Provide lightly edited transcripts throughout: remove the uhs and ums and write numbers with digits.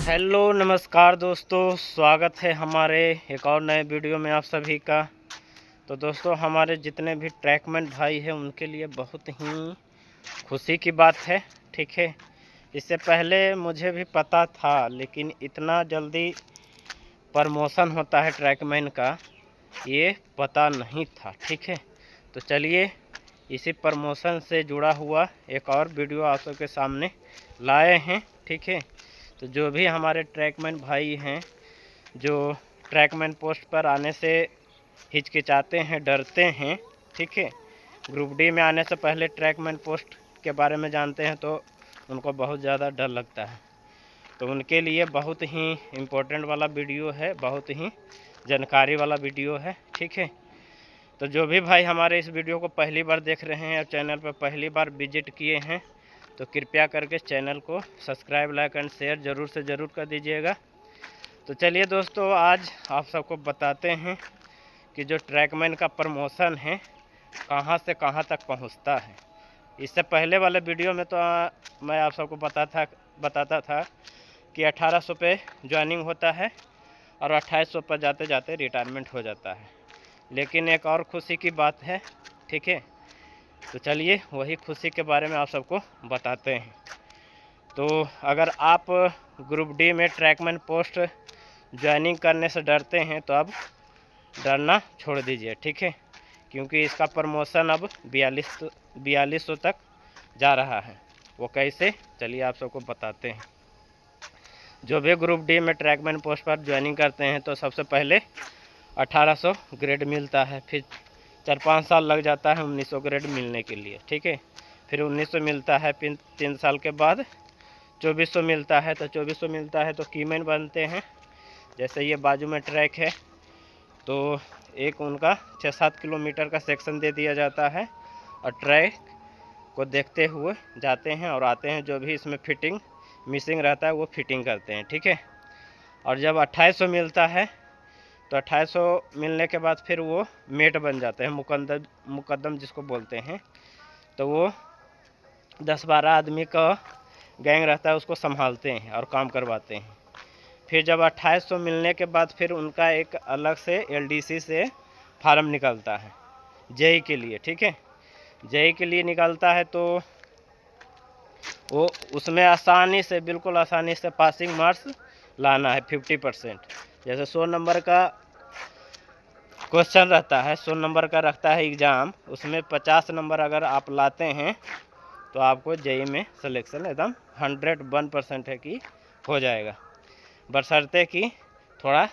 Hello नमस्कार दोस्तों, स्वागत है हमारे एक और नए वीडियो में आप सभी का। तो दोस्तों, हमारे जितने भी ट्रैकमैन भाई हैं उनके लिए बहुत ही खुशी की बात है। ठीक है, इससे पहले मुझे भी पता था, लेकिन इतना जल्दी प्रमोशन होता है ट्रैकमैन का ये पता नहीं था। ठीक है, तो चलिए इसी प्रमोशन से जुड़ा हुआ एक और वीडियो आप सबके सामने लाए हैं। ठीक है, तो जो भी हमारे ट्रैकमैन भाई हैं जो ट्रैकमैन पोस्ट पर आने से हिचकिचाते हैं, डरते हैं, ठीक है, ग्रुप डी में आने से पहले ट्रैकमैन पोस्ट के बारे में जानते हैं तो उनको बहुत ज़्यादा डर लगता है। तो उनके लिए बहुत ही इम्पोर्टेंट वाला वीडियो है, बहुत ही जानकारी वाला वीडियो है। ठीक है, तो जो भी भाई हमारे इस वीडियो को पहली बार देख रहे हैं और चैनल पर पहली बार विजिट किए हैं तो कृपया करके चैनल को सब्सक्राइब, लाइक एंड शेयर ज़रूर से ज़रूर कर दीजिएगा। तो चलिए दोस्तों, आज आप सबको बताते हैं कि जो ट्रैकमैन का प्रमोशन है कहाँ से कहाँ तक पहुँचता है। इससे पहले वाले वीडियो में तो मैं आप सबको बताता था कि 1800 पे ज्वाइनिंग होता है और 2800 पर जाते जाते रिटायरमेंट हो जाता है। लेकिन एक और खुशी की बात है, ठीक है, तो चलिए वही खुशी के बारे में आप सबको बताते हैं। तो अगर आप ग्रुप डी में ट्रैकमैन पोस्ट ज्वाइनिंग करने से डरते हैं तो अब डरना छोड़ दीजिए। ठीक है, क्योंकि इसका प्रमोशन अब 4200 तक जा रहा है। वो कैसे, चलिए आप सबको बताते हैं। जो भी ग्रुप डी में ट्रैकमैन पोस्ट पर ज्वाइनिंग करते हैं तो सबसे पहले 1800 ग्रेड मिलता है, फिर 4-5 साल लग जाता है 1900 ग्रेड मिलने के लिए। ठीक है, फिर 1900 मिलता है, फिर 3 साल के बाद 2400 मिलता है। तो 2400 मिलता है तो कीमैन बनते हैं। जैसे ये बाजू में ट्रैक है तो एक उनका 6-7 किलोमीटर का सेक्शन दे दिया जाता है और ट्रैक को देखते हुए जाते हैं और आते हैं। जो भी इसमें फिटिंग मिसिंग रहता है वो फिटिंग करते हैं। ठीक है, और जब 2800 मिलता है तो 2800 मिलने के बाद फिर वो मेट बन जाते हैं, मुकद्दम जिसको बोलते हैं। तो वो 10-12 आदमी का गैंग रहता है, उसको संभालते हैं और काम करवाते हैं। फिर जब 2800 मिलने के बाद फिर उनका एक अलग से एलडीसी से फार्म निकलता है जेई के लिए। ठीक है, जेई के लिए निकलता है तो वो उसमें आसानी से, बिल्कुल आसानी से पासिंग मार्क्स लाना है 50%। जैसे 100 नंबर का क्वेश्चन रहता है, 100 नंबर का रखता है एग्ज़ाम, उसमें 50 नंबर अगर आप लाते हैं तो आपको जेई में सिलेक्शन एकदम 101% है कि हो जाएगा। बशर्ते कि थोड़ा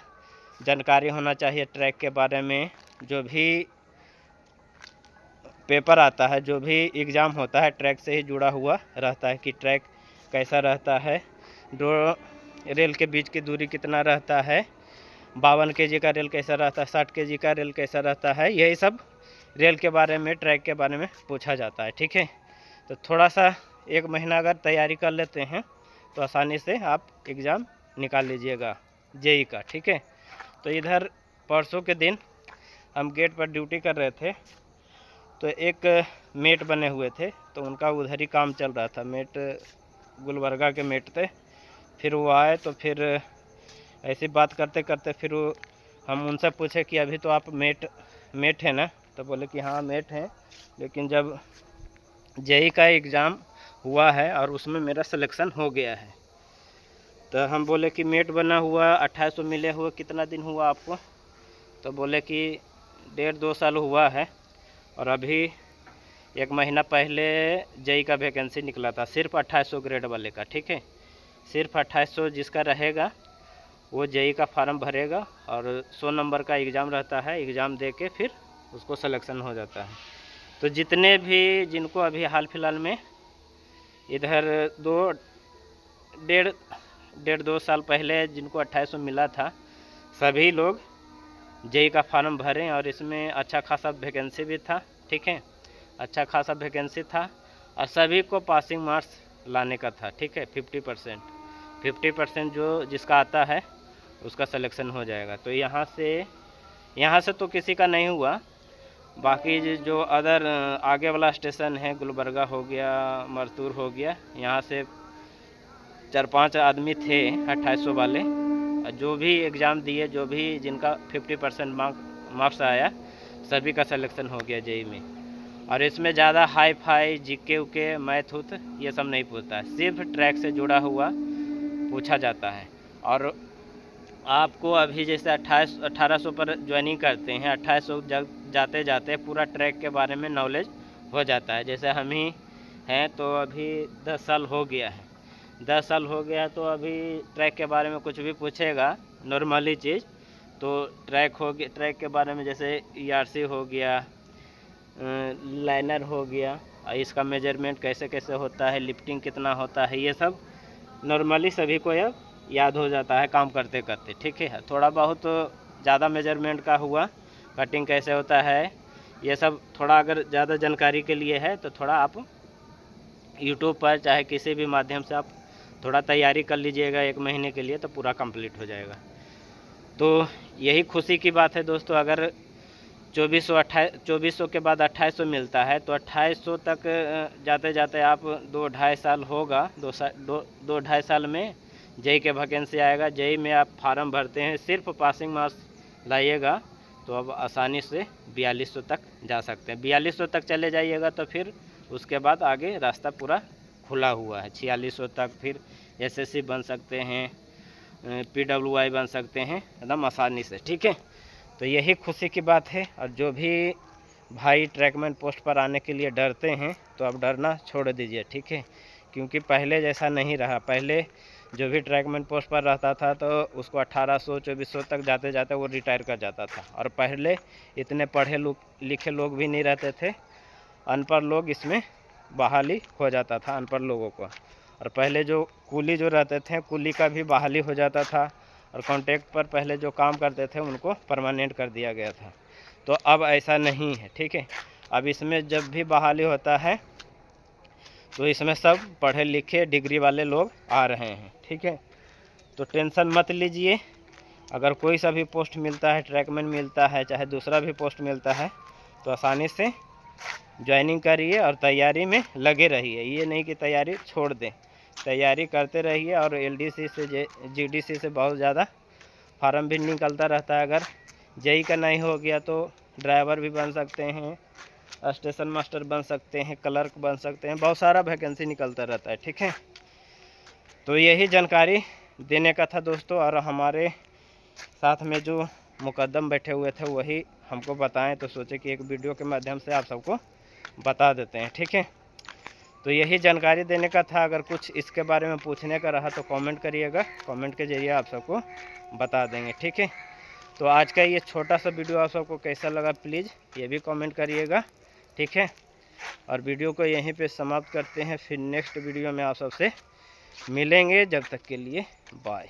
जानकारी होना चाहिए ट्रैक के बारे में। जो भी पेपर आता है, जो भी एग्ज़ाम होता है ट्रैक से ही जुड़ा हुआ रहता है कि ट्रैक कैसा रहता है, दो रेल के बीच की दूरी कितना रहता है, 52 kg का रेल कैसा रहता है, 60 kg का रेल कैसा रहता है, यही सब रेल के बारे में, ट्रैक के बारे में पूछा जाता है। ठीक है, तो थोड़ा सा 1 महीना अगर तैयारी कर लेते हैं तो आसानी से आप एग्ज़ाम निकाल लीजिएगा जेई का। ठीक है, तो इधर परसों के दिन हम गेट पर ड्यूटी कर रहे थे तो एक मेट बने हुए थे, तो उनका उधर ही काम चल रहा था। मेट गुलबर्गा के मेट थे। फिर वो आए तो फिर ऐसी बात करते करते फिर हम उनसे पूछे कि अभी तो आप मेट है ना, तो बोले कि हाँ मेट हैं, लेकिन जब जेई का एग्ज़ाम हुआ है और उसमें मेरा सिलेक्शन हो गया है। तो हम बोले कि मेट बना हुआ 2800 मिले हुए कितना दिन हुआ आपको? तो बोले कि 1.5-2 साल हुआ है और अभी 1 महीना पहले जेई का वैकेंसी निकला था सिर्फ 2800 ग्रेड वाले का। ठीक है, सिर्फ 2800 जिसका रहेगा वो जेई का फार्म भरेगा और 100 नंबर का एग्ज़ाम रहता है, एग्ज़ाम दे के फिर उसको सिलेक्शन हो जाता है। तो जितने भी जिनको अभी हाल फिलहाल में इधर 1.5-2 साल पहले जिनको 2800 मिला था, सभी लोग जेई का फार्म भरें और इसमें अच्छा खासा वैकेंसी भी था। ठीक है, अच्छा खासा वैकेंसी था और सभी को पासिंग मार्क्स लाने का था। ठीक है, 50% जो जिसका आता है उसका सिलेक्शन हो जाएगा। तो यहाँ से तो किसी का नहीं हुआ। बाकी जो अदर आगे वाला स्टेशन है, गुलबर्गा हो गया, मरतूर हो गया, यहाँ से 4-5 आदमी थे 2800 वाले, जो भी एग्ज़ाम दिए, जो भी जिनका 50% मार्क्स आया, सभी का सिलेक्शन हो गया जेई में। और इसमें ज़्यादा हाई फाई जीके उके मैथ उथ ये सब नहीं पूछता है, सिर्फ ट्रैक से जुड़ा हुआ पूछा जाता है। और आपको अभी जैसे 1800 पर ज्वाइनिंग करते हैं, 2800 जाते जाते पूरा ट्रैक के बारे में नॉलेज हो जाता है। जैसे हम ही हैं तो अभी 10 साल हो गया है, 10 साल हो गया तो अभी ट्रैक के बारे में कुछ भी पूछेगा नॉर्मली चीज़ तो ट्रैक के बारे में जैसे ERC हो गया, लाइनर हो गया, इसका मेजरमेंट कैसे कैसे होता है, लिफ्टिंग कितना होता है, ये सब नॉर्मली सभी को अब याद हो जाता है काम करते करते। ठीक है, थोड़ा बहुत ज़्यादा मेजरमेंट का हुआ, कटिंग कैसे होता है, ये सब थोड़ा अगर ज़्यादा जानकारी के लिए है तो थोड़ा आप यूट्यूब पर चाहे किसी भी माध्यम से आप थोड़ा तैयारी कर लीजिएगा 1 महीने के लिए, तो पूरा कंप्लीट हो जाएगा। तो यही खुशी की बात है दोस्तों। अगर 2400 के बाद 2800 मिलता है तो 2800 तक जाते जाते आप 2-2.5 साल होगा, 2-2.5 साल में जेई के वैकेंसी आएगा। जेई में आप फार्म भरते हैं, सिर्फ पासिंग मार्क्स लाइएगा तो अब आसानी से 4200 तक जा सकते हैं। 4200 तक चले जाइएगा तो फिर उसके बाद आगे रास्ता पूरा खुला हुआ है। 4600 तक फिर SSC बन सकते हैं, PWI बन सकते हैं एकदम आसानी से। ठीक है, तो यही खुशी की बात है। और जो भी भाई ट्रैकमैन पोस्ट पर आने के लिए डरते हैं तो अब डरना छोड़ दीजिए। ठीक है, क्योंकि पहले जैसा नहीं रहा। पहले जो भी ट्रैकमैन पोस्ट पर रहता था तो उसको 1800-2400 तक जाते जाते वो रिटायर कर जाता था। और पहले इतने पढ़े लिखे लोग भी नहीं रहते थे, अनपढ़ लोग इसमें बहाली हो जाता था अनपढ़ लोगों को। और पहले जो कुली जो रहते थे, कुली का भी बहाली हो जाता था। और कॉन्ट्रैक्ट पर पहले जो काम करते थे उनको परमानेंट कर दिया गया था। तो अब ऐसा नहीं है। ठीक है, अब इसमें जब भी बहाली होता है तो इसमें सब पढ़े लिखे डिग्री वाले लोग आ रहे हैं। ठीक है, तो टेंशन मत लीजिए। अगर कोई सा भी पोस्ट मिलता है, ट्रैकमैन मिलता है, चाहे दूसरा भी पोस्ट मिलता है, तो आसानी से ज्वाइनिंग करिए और तैयारी में लगे रहिए। ये नहीं कि तैयारी छोड़ दें, तैयारी करते रहिए। और LDC से GDC से बहुत ज़्यादा फार्म भी निकलता रहता है। अगर जेई का नहीं हो गया तो ड्राइवर भी बन सकते हैं, स्टेशन मास्टर बन सकते हैं, क्लर्क बन सकते हैं, बहुत सारा वैकेंसी निकलता रहता है। ठीक है, तो यही जानकारी देने का था दोस्तों। और हमारे साथ में जो मुकद्दम बैठे हुए थे वही हमको बताएं, तो सोचे कि एक वीडियो के माध्यम से आप सबको बता देते हैं। ठीक है, तो यही जानकारी देने का था। अगर कुछ इसके बारे में पूछने का रहा तो कमेंट करिएगा, कमेंट के जरिए आप सबको बता देंगे। ठीक है, तो आज का ये छोटा सा वीडियो आप सबको कैसा लगा प्लीज़ ये भी कमेंट करिएगा। ठीक है, और वीडियो को यहीं पे समाप्त करते हैं। फिर नेक्स्ट वीडियो में आप सबसे मिलेंगे। जब तक के लिए बाय।